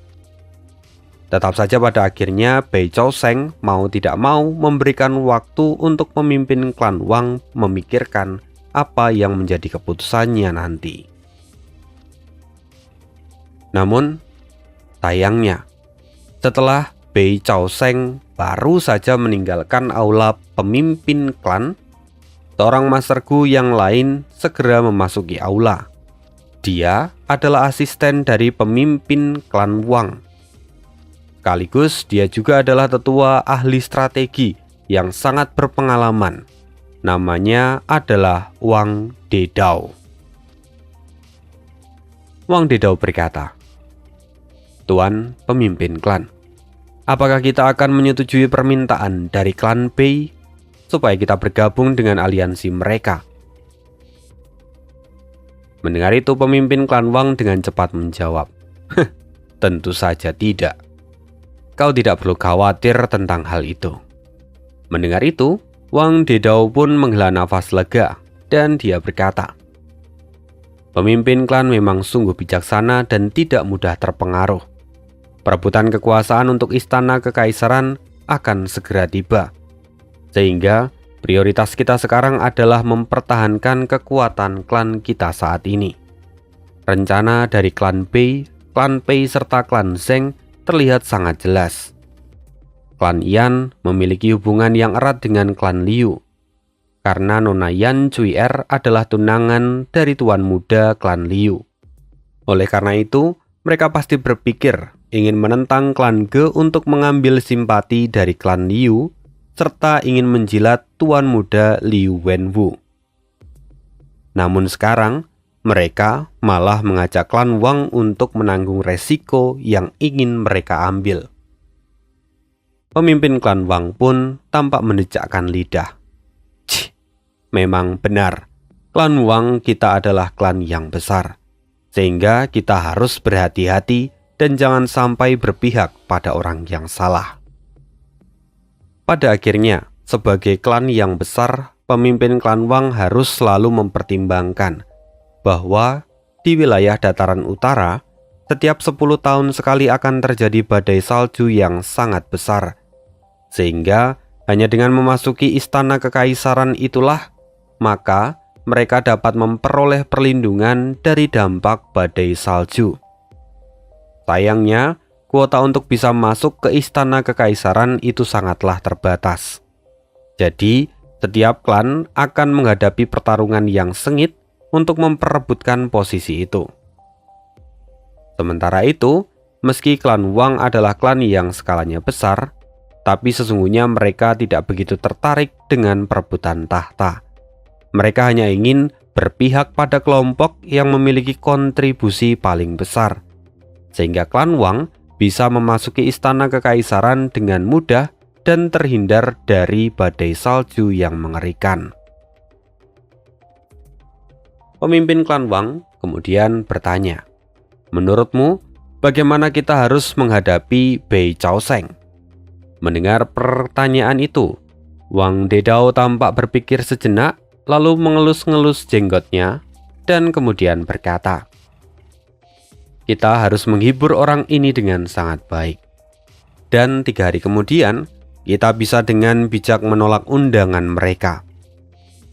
Tetap saja pada akhirnya Bei Chaoseng mau tidak mau memberikan waktu untuk pemimpin klan Wang memikirkan apa yang menjadi keputusannya nanti. Namun, sayangnya, setelah Bei Chaoseng baru saja meninggalkan aula pemimpin klan, seorang Master Gu yang lain segera memasuki aula. Dia adalah asisten dari pemimpin klan Wang. Sekaligus dia juga adalah tetua ahli strategi yang sangat berpengalaman. Namanya adalah Wang Dedao. Wang Dedao berkata, "Tuan pemimpin klan, apakah kita akan menyetujui permintaan dari klan Bei supaya kita bergabung dengan aliansi mereka?" Mendengar itu, pemimpin klan Wang dengan cepat menjawab, "Tentu saja tidak. Kau tidak perlu khawatir tentang hal itu." Mendengar itu, Wang Dedao pun menghela nafas lega dan dia berkata, "Pemimpin klan memang sungguh bijaksana dan tidak mudah terpengaruh. Perebutan kekuasaan untuk istana kekaisaran akan segera tiba. Sehingga prioritas kita sekarang adalah mempertahankan kekuatan klan kita saat ini. Rencana dari klan Bei, klan Pei serta klan Zheng terlihat sangat jelas. Klan Yan memiliki hubungan yang erat dengan klan Liu, karena Nona Yan Cui'er adalah tunangan dari tuan muda klan Liu. Oleh karena itu, mereka pasti berpikir ingin menentang klan Ge untuk mengambil simpati dari klan Liu, serta ingin menjilat tuan muda Liu Wenwu. Namun sekarang, mereka malah mengajak klan Wang untuk menanggung resiko yang ingin mereka ambil. Pemimpin klan Wang pun tampak mendejakkan lidah. Cih, memang benar, klan Wang kita adalah klan yang besar, sehingga kita harus berhati-hati dan jangan sampai berpihak pada orang yang salah. Pada akhirnya, sebagai klan yang besar, pemimpin klan Wang harus selalu mempertimbangkan bahwa di wilayah dataran utara, setiap 10 tahun sekali akan terjadi badai salju yang sangat besar. Sehingga hanya dengan memasuki istana kekaisaran itulah, maka mereka dapat memperoleh perlindungan dari dampak badai salju. Sayangnya, kuota untuk bisa masuk ke istana kekaisaran itu sangatlah terbatas. Jadi, setiap klan akan menghadapi pertarungan yang sengit untuk memperebutkan posisi itu. Sementara itu, meski klan Wang adalah klan yang skalanya besar, tapi sesungguhnya mereka tidak begitu tertarik dengan perebutan tahta. Mereka hanya ingin berpihak pada kelompok yang memiliki kontribusi paling besar, sehingga klan Wang bisa memasuki istana kekaisaran dengan mudah dan terhindar dari badai salju yang mengerikan. Pemimpin klan Wang kemudian bertanya, "Menurutmu, bagaimana kita harus menghadapi Bei Chaoseng?" Mendengar pertanyaan itu, Wang Dedao tampak berpikir sejenak, lalu mengelus-ngelus jenggotnya dan kemudian berkata, kita harus menghibur orang ini dengan sangat baik. Dan 3 hari kemudian, kita bisa dengan bijak menolak undangan mereka.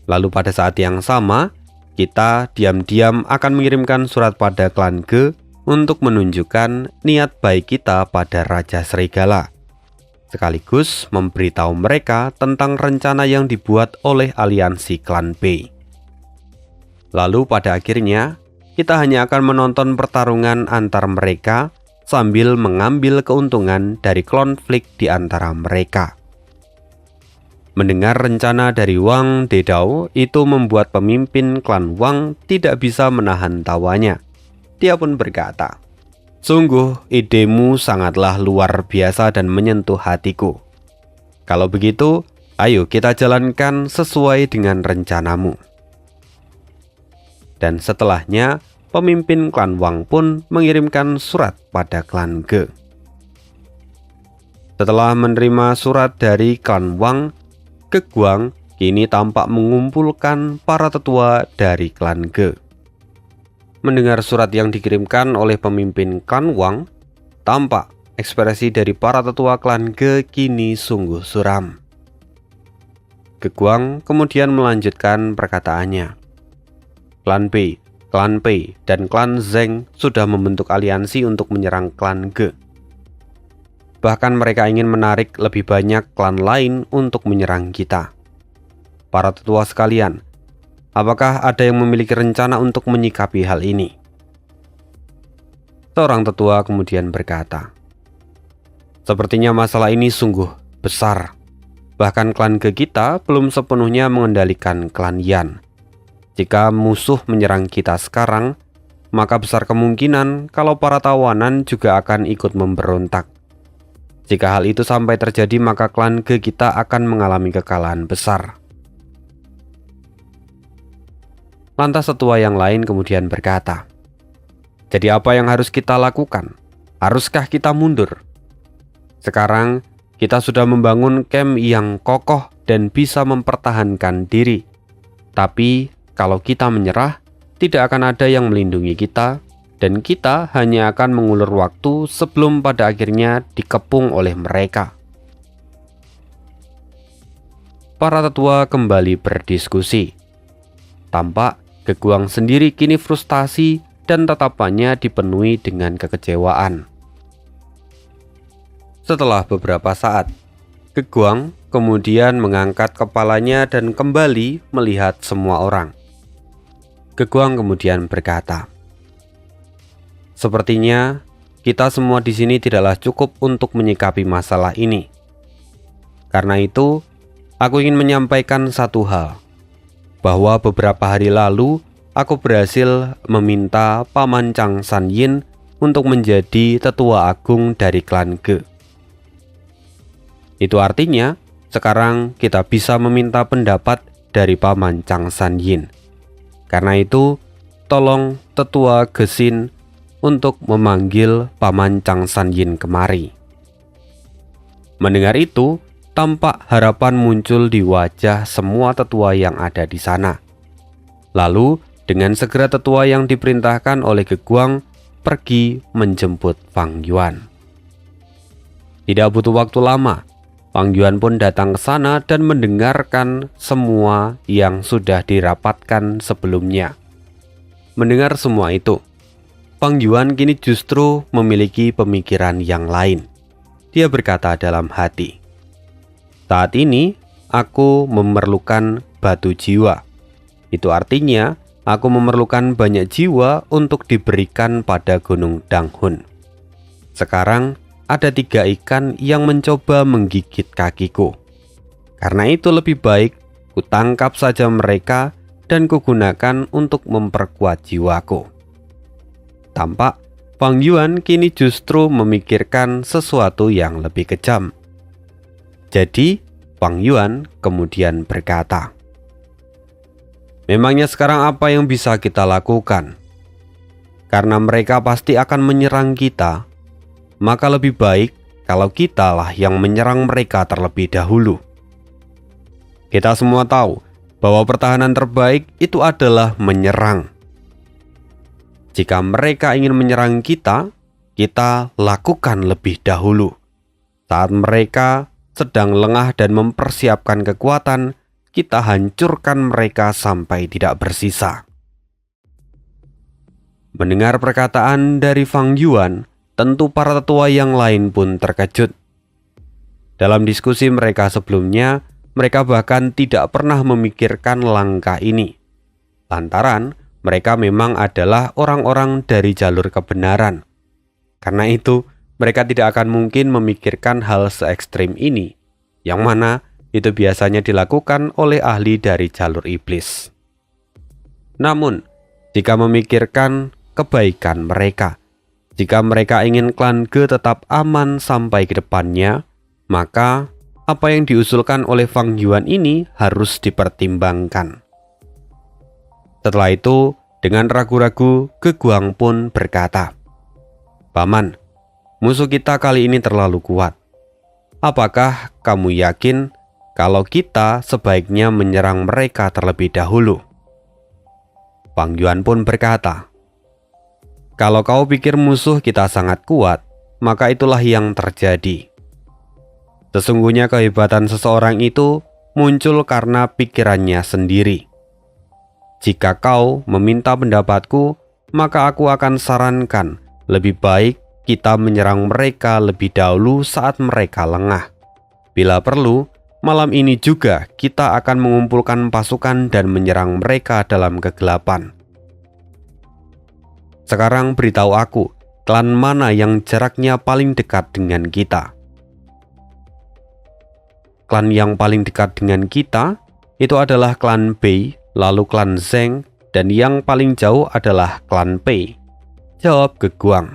Lalu pada saat yang sama, kita diam-diam akan mengirimkan surat pada klan Ge untuk menunjukkan niat baik kita pada Raja Serigala, sekaligus memberitahu mereka tentang rencana yang dibuat oleh aliansi klan Bei. Lalu pada akhirnya, kita hanya akan menonton pertarungan antar mereka sambil mengambil keuntungan dari konflik di antara mereka. Mendengar rencana dari Wang Dedao itu membuat pemimpin klan Wang tidak bisa menahan tawanya. Dia pun berkata, "Sungguh idemu sangatlah luar biasa dan menyentuh hatiku. Kalau begitu, ayo kita jalankan sesuai dengan rencanamu." Dan setelahnya, pemimpin klan Wang pun mengirimkan surat pada klan Ge. Setelah menerima surat dari klan Wang, Ge Guang kini tampak mengumpulkan para tetua dari klan Ge. Mendengar surat yang dikirimkan oleh pemimpin klan Wang, tampak ekspresi dari para tetua klan Ge kini sungguh suram. Ge Guang kemudian melanjutkan perkataannya. Klan Bei, klan Pei, dan klan Zheng sudah membentuk aliansi untuk menyerang klan Ge. Bahkan mereka ingin menarik lebih banyak klan lain untuk menyerang kita. Para tetua sekalian, apakah ada yang memiliki rencana untuk menyikapi hal ini? Seorang tetua kemudian berkata, "Sepertinya masalah ini sungguh besar. Bahkan klan Ge kita belum sepenuhnya mengendalikan klan Yan. Jika musuh menyerang kita sekarang, maka besar kemungkinan kalau para tawanan juga akan ikut memberontak. Jika hal itu sampai terjadi, maka klan Ge kita akan mengalami kekalahan besar." Lantas tetua yang lain kemudian berkata, "Jadi apa yang harus kita lakukan? Haruskah kita mundur? Sekarang kita sudah membangun camp yang kokoh dan bisa mempertahankan diri. Tapi kalau kita menyerah, tidak akan ada yang melindungi kita, dan kita hanya akan mengulur waktu sebelum pada akhirnya dikepung oleh mereka." Para tetua kembali berdiskusi. Tampak Ge Guang sendiri kini frustasi dan tatapannya dipenuhi dengan kekecewaan. Setelah beberapa saat, Ge Guang kemudian mengangkat kepalanya dan kembali melihat semua orang. Ge Guang kemudian berkata, "Sepertinya kita semua di sini tidaklah cukup untuk menyikapi masalah ini. Karena itu, aku ingin menyampaikan satu hal, bahwa beberapa hari lalu aku berhasil meminta Paman Chang San Yin untuk menjadi tetua agung dari klan Ge. Itu artinya, sekarang kita bisa meminta pendapat dari Paman Chang San Yin. Karena itu, tolong tetua Gesin untuk memanggil Paman Chang San Yin kemari." Mendengar itu, tampak harapan muncul di wajah semua tetua yang ada di sana. Lalu, dengan segera tetua yang diperintahkan oleh Ge Guang pergi menjemput Fang Yuan. Tidak butuh waktu lama, Fang Yuan pun datang ke sana dan mendengarkan semua yang sudah dirapatkan sebelumnya. Mendengar semua itu, Fang Yuan kini justru memiliki pemikiran yang lain. Dia berkata dalam hati, "Saat ini, aku memerlukan batu jiwa. Itu artinya, aku memerlukan banyak jiwa untuk diberikan pada Gunung Danghun. Sekarang, ada 3 ikan yang mencoba menggigit kakiku. Karena itu lebih baik kutangkap saja mereka dan kugunakan untuk memperkuat jiwaku." Tampak Fang Yuan kini justru memikirkan sesuatu yang lebih kejam. Jadi Fang Yuan kemudian berkata, "Memangnya sekarang apa yang bisa kita lakukan? Karena mereka pasti akan menyerang kita, maka lebih baik kalau kitalah yang menyerang mereka terlebih dahulu. Kita semua tahu bahwa pertahanan terbaik itu adalah menyerang. Jika mereka ingin menyerang kita, kita lakukan lebih dahulu. Saat mereka sedang lengah dan mempersiapkan kekuatan, kita hancurkan mereka sampai tidak bersisa. Mendengar perkataan dari Fang Yuan, tentu para tetua yang lain pun terkejut. Dalam diskusi mereka sebelumnya, mereka bahkan tidak pernah memikirkan langkah ini. Lantaran mereka memang adalah orang-orang dari jalur kebenaran. Karena itu, mereka tidak akan mungkin memikirkan hal se-ekstrim ini, yang mana itu biasanya dilakukan oleh ahli dari jalur iblis. Namun, jika memikirkan kebaikan mereka, jika mereka ingin klan Ge tetap aman sampai ke depannya, maka apa yang diusulkan oleh Fang Yuan ini harus dipertimbangkan. Setelah itu, dengan ragu-ragu, Ge Guang pun berkata, "Paman, musuh kita kali ini terlalu kuat. Apakah kamu yakin kalau kita sebaiknya menyerang mereka terlebih dahulu?" Fang Yuan pun berkata, "Kalau kau pikir musuh kita sangat kuat, maka itulah yang terjadi. Sesungguhnya kehebatan seseorang itu muncul karena pikirannya sendiri. Jika kau meminta pendapatku, maka aku akan sarankan lebih baik kita menyerang mereka lebih dahulu saat mereka lengah. Bila perlu, malam ini juga kita akan mengumpulkan pasukan dan menyerang mereka dalam kegelapan. Sekarang beritahu aku, klan mana yang jaraknya paling dekat dengan kita?" Klan yang paling dekat dengan kita itu adalah klan Bei, lalu klan Zheng, dan yang paling jauh adalah klan Pei, jawab Ge Guang.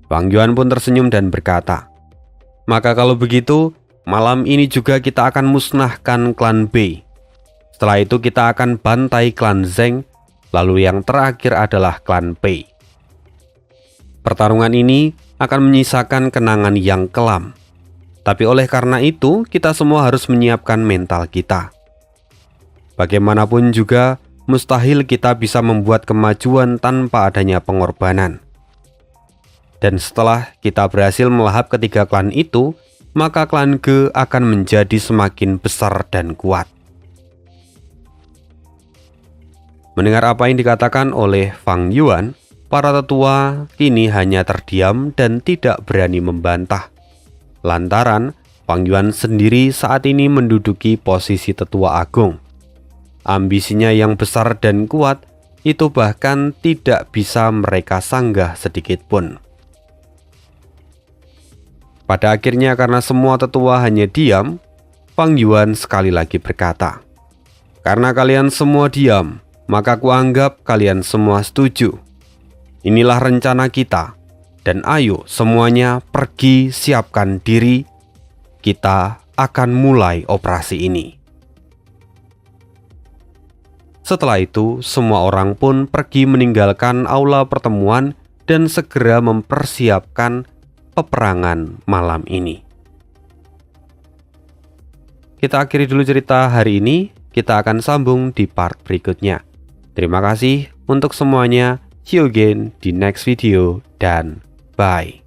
Fang Yuan pun tersenyum dan berkata, "Maka kalau begitu, malam ini juga kita akan musnahkan klan Bei. Setelah itu kita akan bantai klan Zheng, lalu yang terakhir adalah klan Pei. Pertarungan ini akan menyisakan kenangan yang kelam. Tapi oleh karena itu, kita semua harus menyiapkan mental kita. Bagaimanapun juga, mustahil kita bisa membuat kemajuan tanpa adanya pengorbanan. Dan setelah kita berhasil melahap ketiga klan itu, maka klan Ge akan menjadi semakin besar dan kuat." Mendengar apa yang dikatakan oleh Fang Yuan, para tetua kini hanya terdiam dan tidak berani membantah. Lantaran Fang Yuan sendiri saat ini menduduki posisi tetua agung. Ambisinya yang besar dan kuat itu bahkan tidak bisa mereka sanggah sedikit pun. Pada akhirnya karena semua tetua hanya diam, Fang Yuan sekali lagi berkata, "Karena kalian semua diam, maka kuanggap kalian semua setuju. Inilah rencana kita. Dan ayo semuanya pergi siapkan diri, kita akan mulai operasi ini." Setelah itu, semua orang pun pergi meninggalkan aula pertemuan dan segera mempersiapkan peperangan malam ini. Kita akhiri dulu cerita hari ini, kita akan sambung di part berikutnya. Terima kasih untuk semuanya, see you again di next video, dan bye.